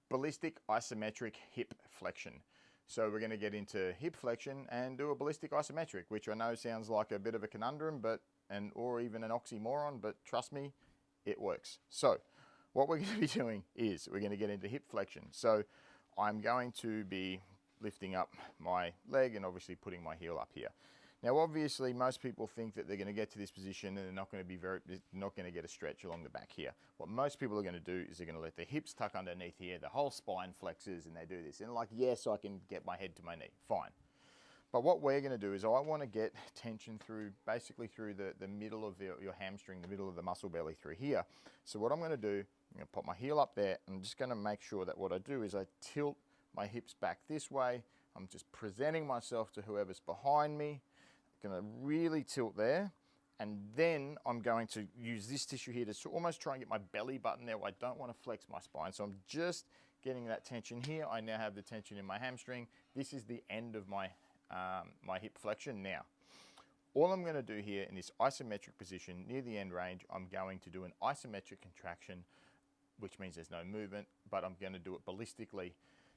ballistic isometric hip flexion. So we're going to get into hip flexion and do a ballistic isometric, which I know sounds like a bit of a conundrum, or even an oxymoron, but trust me, it works. So what we're going to be doing is we're going to get into hip flexion. So I'm going to be lifting up my leg and obviously putting my heel up here. Now, obviously, most people think that they're going to get to this position and they're not going to get a stretch along the back here. What most people are going to do is they're going to let their hips tuck underneath here, the whole spine flexes, and they do this. And like, yes, I can get my head to my knee, fine. But what we're going to do is I want to get tension basically through the middle of your hamstring, the middle of the muscle belly through here. So what I'm going to do, I'm going to put my heel up there. I'm just going to make sure that what I do is I tilt my hips back this way. I'm just presenting myself to whoever's behind me. Going to really tilt there, and then I'm going to use this tissue here to almost try and get my belly button there. I don't want to flex my spine, so I'm just getting that tension here. I now have the tension in my hamstring. This is the end of my my hip flexion. Now, all I'm going to do here in this isometric position near the end range, I'm going to do an isometric contraction, which means there's no movement, but I'm going to do it ballistically.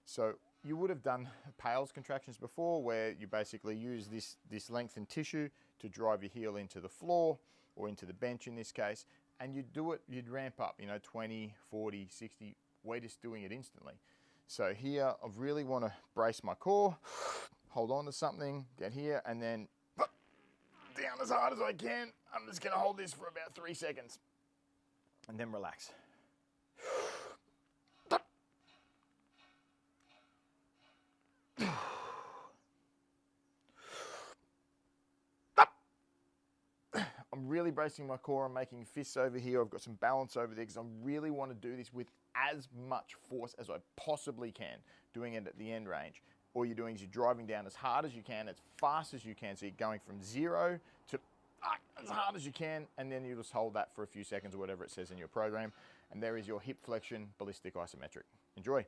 So you would have done Pale's contractions before, where you basically use this lengthened tissue to drive your heel into the floor or into the bench in this case, and you'd ramp up, 20, 40, 60, we're just doing it instantly. So here, I really want to brace my core, hold on to something, get here, and then down as hard as I can. I'm just going to hold this for about 3 seconds, and then relax. I'm really bracing my core. I'm making fists over here. I've got some balance over there because I really want to do this with as much force as I possibly can, doing it at the end range. All you're doing is you're driving down as hard as you can, as fast as you can. So you're going from 0 to as hard as you can, and then you just hold that for a few seconds or whatever it says in your program. And there is your hip flexion ballistic isometric. Enjoy.